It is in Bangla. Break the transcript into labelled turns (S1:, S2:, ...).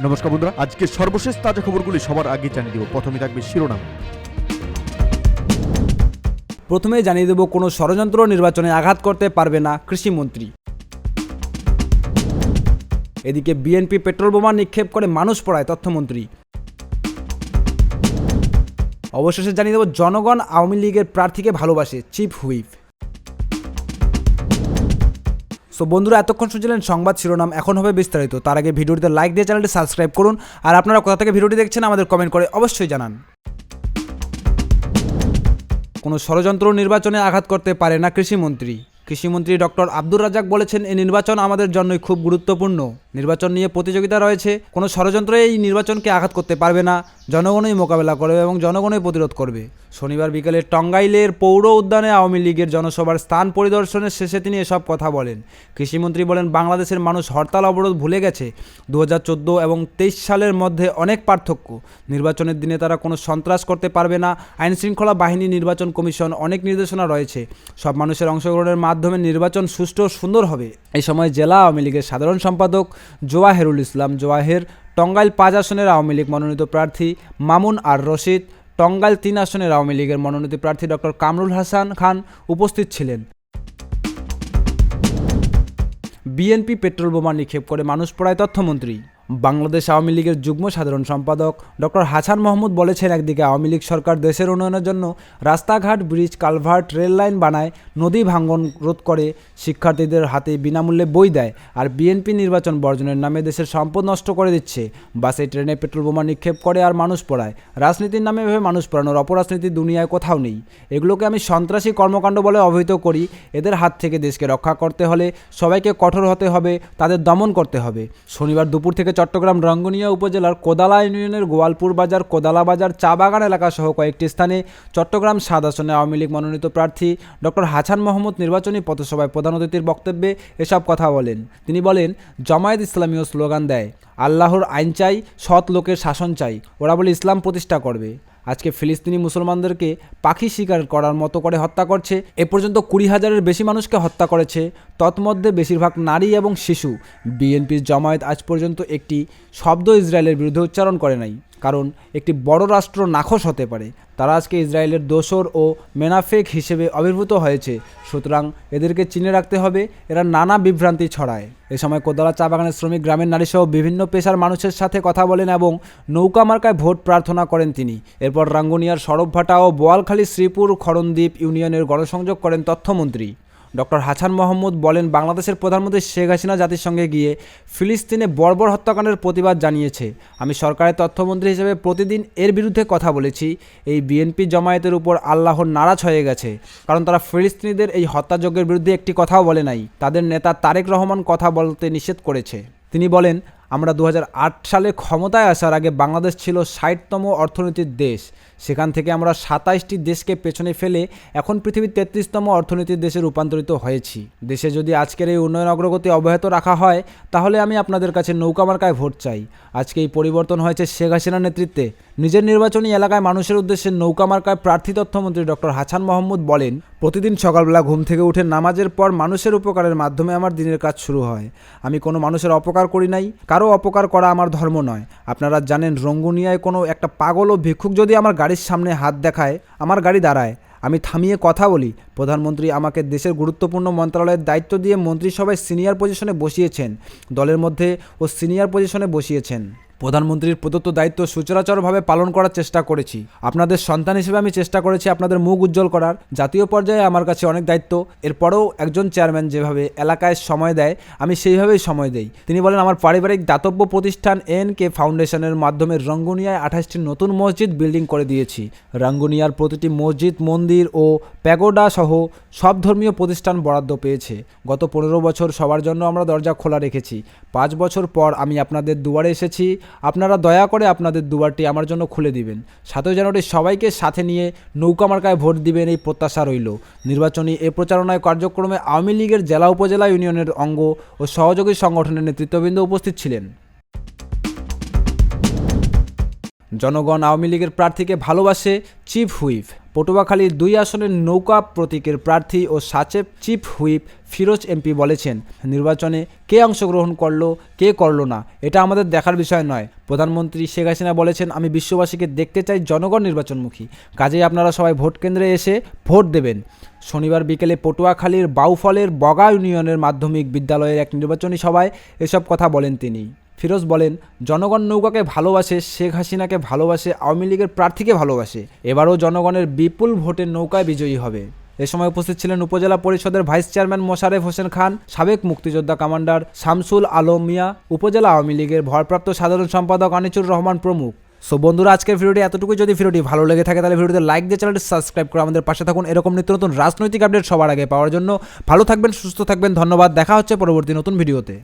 S1: নমস্কার বন্ধুরা, আজকে সর্বশেষ তাজা খবরগুলি সবার আগে জানিয়ে দেব। প্রথমে থাকবে শিরোনাম।
S2: প্রথমে জানিয়ে দেব, কোনো ষড়যন্ত্র নির্বাচনে আঘাত করতে পারবে না কৃষিমন্ত্রী। এদিকে বিএনপি পেট্রোল বোমা নিক্ষেপ করে মানুষ পড়ায় তথ্যমন্ত্রী। অবশেষে জানিয়ে দেব, জনগণ আওয়ামী লীগের প্রার্থীকে ভালোবাসে, চিফ হুইপ। সো বন্ধুরা, এতক্ষণ শুনছিলেন সংবাদ শিরোনাম, এখন হবে বিস্তারিত। তার আগে ভিডিওটিতে লাইক দিয়ে চ্যানেলটি সাবস্ক্রাইব করুন, আর আপনারা কোথা থেকে ভিডিওটি দেখছেন আমাদের কমেন্ট করে অবশ্যই জানান। কোনো ষড়যন্ত্র নির্বাচনে আঘাত করতে পারে না কৃষিমন্ত্রী। কৃষিমন্ত্রী ডক্টর আব্দুর রাজ্জাক বলেছেন, এই নির্বাচন আমাদের জন্যই খুব গুরুত্বপূর্ণ। নির্বাচন নিয়ে প্রতিযোগিতা রয়েছে, কোনো ষড়যন্ত্র এই নির্বাচনকে আঘাত করতে পারবে না। জনগণই মোকাবেলা করবে এবং জনগণই প্রতিরোধ করবে। শনিবার বিকেলে টাঙ্গাইলের পৌর উদ্যানে আওয়ামী লীগের জনসভার স্থান পরিদর্শনের শেষে তিনি এসব কথা বলেন। কৃষিমন্ত্রী বলেন, বাংলাদেশের মানুষ হরতাল অবরোধ ভুলে গেছে। 2014 এবং 23 সালের মধ্যে অনেক পার্থক্য। নির্বাচনের দিনে তারা কোনো সন্ত্রাস করতে পারবে না। আইনশৃঙ্খলা বাহিনী, নির্বাচন কমিশন, অনেক নির্দেশনা রয়েছে। সব মানুষের অংশগ্রহণের মাধ্যমে নির্বাচন সুষ্ঠু ও সুন্দর হবে। এই সময় জেলা আওয়ামী লীগের সাধারণ সম্পাদক জোয়াহেরুল ইসলাম জোয়াহের, টাঙ্গাইল 5 আসনের আওয়ামী লীগ মনোনীত প্রার্থী মামুন আর রশিদ, টাঙ্গাইল 3 আসনের আওয়ামী লীগের মনোনীত প্রার্থী ডক্টর কামরুল হাসান খান উপস্থিত ছিলেন। বিএনপি পেট্রোল বোমা নিক্ষেপ করে মানুষ পড়ায় তথ্যমন্ত্রী। বাংলাদেশ আওয়ামী লীগের যুগ্ম সাধারণ সম্পাদক ডক্টর হাসান মাহমুদ বলেছেন, একদিকে আওয়ামী লীগ সরকার দেশের উন্নয়নের জন্য রাস্তাঘাট, ব্রিজ, কালভার্ট, রেল লাইন বানায়, নদী ভাঙন রোধ করে, শিক্ষার্থীদের হাতে বিনামূল্যে বই দেয়, আর বিএনপি নির্বাচন বর্জনের নামে দেশের সম্পদ নষ্ট করে দিচ্ছে। বাসে ট্রেনে পেট্রোল বোমা নিক্ষেপ করে আর মানুষ পড়ায়। রাজনীতির নামে ভেবে মানুষ পড়ানোর অপরাজনীতি দুনিয়ায় কোথাও নেই। এগুলোকে আমি সন্ত্রাসী কর্মকাণ্ড বলে অভিহিত করি। এদের হাত থেকে দেশকে রক্ষা করতে হলে সবাইকে কঠোর হতে হবে, তাদের দমন করতে হবে। শনিবার দুপুর থেকে চট্টগ্রাম রাঙ্গুনিয়া উপজেলার কোদালা ইউনিয়নের গোয়ালপুর বাজার, কোদালা বাজার, চা বাগান এলাকা সহ কয়েকটি স্থানে চট্টগ্রাম 7 আসনে আওয়ামী লীগ মনোনীত প্রার্থী ডক্টর হাসান মাহমুদ নির্বাচনী পথসভায় প্রধান অতিথির বক্তব্যে এসব কথা বলেন। তিনি বলেন, জামায়াত ইসলামীও স্লোগান দেয়, আল্লাহর আইন চাই, সৎ লোকের শাসন চাই। ওরা বলে ইসলাম প্রতিষ্ঠা করবে। আজকে ফিলিস্তিনি মুসলমানদেরকে পাখি শিকার করার মতো করে হত্যা করছে। এ পর্যন্ত 20,000-এর বেশি মানুষকে হত্যা করেছে, তৎমধ্যে বেশিরভাগ নারী এবং শিশু। বিএনপির জামায়াত আজ পর্যন্ত একটি শব্দ ইসরায়েলের বিরুদ্ধে উচ্চারণ করে নাই, কারণ একটি বড় রাষ্ট্র নাখোশ হতে পারে। তারা আজকে ইসরায়েলের দোসর ও মেনাফেক হিসেবে আবির্ভূত হয়েছে। সুতরাং এদেরকে চিনে রাখতে হবে। এরা নানা বিভ্রান্তি ছড়ায়। এ সময় কোদালা চা বাগানের শ্রমিক, গ্রামের নারীসহ বিভিন্ন পেশার মানুষের সাথে কথা বলেন এবং নৌকা মার্কায় ভোট প্রার্থনা করেন তিনি। এরপর রাঙ্গুনিয়ার সড়কভাটা ও বোয়ালখালী, শ্রীপুর, খরণদ্বীপ ইউনিয়নের গণসংযোগ করেন তথ্যমন্ত্রী। ডক্টর হাসান মাহমুদ বলেন, বাংলাদেশের প্রধানমন্ত্রী শেখ হাসিনা জাতিসংঘে গিয়ে ফিলিস্তিনে বর্বর হত্যাকাণ্ডের প্রতিবাদ জানিয়েছে। আমি সরকারের তথ্যমন্ত্রী হিসেবে প্রতিদিন এর বিরুদ্ধে কথা বলেছি। এই বিএনপি জামায়াতের উপর আল্লাহর নারাজ হয়ে গেছে, কারণ তারা ফিলিস্তিনিদের এই হত্যাযজ্ঞের বিরুদ্ধে একটি কথাও বলে নাই। তাদের নেতা তারেক রহমান কথা বলতে নিষেধ করেছে। তিনি বলেন, আমরা 2008 সালে ক্ষমতায় আসার আগে বাংলাদেশ ছিল 60তম অর্থনীতির দেশ। সেখান থেকে আমরা 27টি দেশকে পেছনে ফেলে এখন পৃথিবীর 33তম অর্থনীতির দেশে রূপান্তরিত হয়েছি। দেশে যদি আজকের এই উন্নয়ন অগ্রগতি অব্যাহত রাখা হয়, তাহলে আমি আপনাদের কাছে নৌকা মার্কায় ভোট চাই। আজকে এই পরিবর্তন হয়েছে শেখ হাসিনার নেতৃত্বে। নিজের নির্বাচনী এলাকায় মানুষের উদ্দেশ্যে নৌকা মার্কায় প্রার্থী তথ্যমন্ত্রী ডক্টর হাসান মাহমুদ বলেন, প্রতিদিন সকালবেলা ঘুম থেকে উঠে নামাজের পর মানুষের উপকারের মাধ্যমে আমার দিনের কাজ শুরু হয়। আমি কোনো মানুষের অপকার করি নাই, কারো অপকার করা আমার ধর্ম নয়। আপনারা জানেন, রঙ্গুনিয়ায় কোনো একটা পাগল ও ভিক্ষুক যদি আমার গাড়ির সামনে হাত দেখায়, আমার গাড়ি দাঁড়ায়, আমি থামিয়ে কথা বলি। প্রধানমন্ত্রী আমাকে দেশের গুরুত্বপূর্ণ মন্ত্রণালয়ের দায়িত্ব দিয়ে মন্ত্রিসভায় সিনিয়র পজিশনে বসিয়েছেন, দলের মধ্যে ও সিনিয়র পজিশনে বসিয়েছেন। প্রধানমন্ত্রীর প্রদত্ত দায়িত্ব সচরাচরভাবে পালন করার চেষ্টা করেছি। আপনাদের সন্তান হিসেবে আমি চেষ্টা করেছি আপনাদের মুখ উজ্জ্বল করার। জাতীয় পর্যায়ে আমার কাছে অনেক দায়িত্ব। এরপরেও একজন চেয়ারম্যান যেভাবে এলাকায় সময় দেয়, আমি সেইভাবেই সময় দেই। তিনি বলেন, আমার পারিবারিক দাতব্য প্রতিষ্ঠান NK ফাউন্ডেশনের মাধ্যমে রাঙ্গুনিয়ায় 28টি নতুন মসজিদ বিল্ডিং করে দিয়েছি। রাঙ্গুনিয়ার প্রতিটি মসজিদ, মন্দির ও প্যাগোডা সহ সব ধর্মীয় প্রতিষ্ঠান বরাদ্দ পেয়েছে। গত 15 বছর সবার জন্য আমরা দরজা খোলা রেখেছি। 5 বছর পর আমি আপনাদের দুয়ারে এসেছি। আপনারা দয়া করে আপনাদের দুয়ারটি আমার জন্য খুলে দিবেন। 7 জানুয়ারি সবাইকে সাথে নিয়ে নৌকা মার্কায় ভোট দিবেন, এই প্রত্যাশা রইল। নির্বাচনী এ প্রচারণায় কার্যক্রমে আওয়ামী লীগের জেলা, উপজেলা, ইউনিয়নের অঙ্গ ও সহযোগী সংগঠনের নেতৃত্ববৃন্দ উপস্থিত ছিলেন। জনগণ আওয়ামী লীগের প্রার্থীকে ভালোবাসে, চিফ হুইপ। পটুয়াখালীর 2 আসনের নৌকা প্রতীকের প্রার্থী ও সাচেব চিফ হুইপ ফিরোজ এমপি বলেছেন, নির্বাচনে কে অংশগ্রহণ করলো কে করলো না এটা আমাদের দেখার বিষয় নয়। প্রধানমন্ত্রী শেখ হাসিনা বলেছেন, আমি বিশ্ববাসীকে দেখতে চাই জনগণ নির্বাচনমুখী, কাজেই আপনারা সবাই ভোট কেন্দ্রে এসে ভোট দেবেন। শনিবার বিকেলে পটুয়াখালীর বাউফলের বগা ইউনিয়নের মাধ্যমিক বিদ্যালয়ের এক নির্বাচনী সভায় এসব কথা বলেন তিনি। ফিরোজ বলেন, জনগণ নৌকাকে ভালোবাসে, শেখ হাসিনাকে ভালোবাসে, আওয়ামী লীগের প্রার্থীকে ভালোবাসে। এবারও জনগণের বিপুল ভোটে নৌকায় বিজয়ী হবে। এ সময় উপস্থিত ছিলেন উপজেলা পরিষদের ভাইস চেয়ারম্যান মোশারেফ হোসেন খান, সাবেক মুক্তিযোদ্ধা কমান্ডার শামসুল আলম মিয়া, উপজেলা আওয়ামী লীগের ভারপ্রাপ্ত সাধারণ সম্পাদক আনিচুর রহমান প্রমুখ। সো বন্ধুরা, আজকের ভিডিওটি এতটুকু। যদি ভিডিওটি ভালো লেগে থাকে তাহলে ভিডিওতে লাইক দিয়ে চ্যানেলটি সাবস্ক্রাইব করে আমাদের পাশে থাকুন এরকম নিত্য নতুন রাজনৈতিক আপডেট সবার আগে পাওয়ার জন্য। ভালো থাকবেন, সুস্থ থাকবেন, ধন্যবাদ। দেখা হচ্ছে পরবর্তী নতুন ভিডিওতে।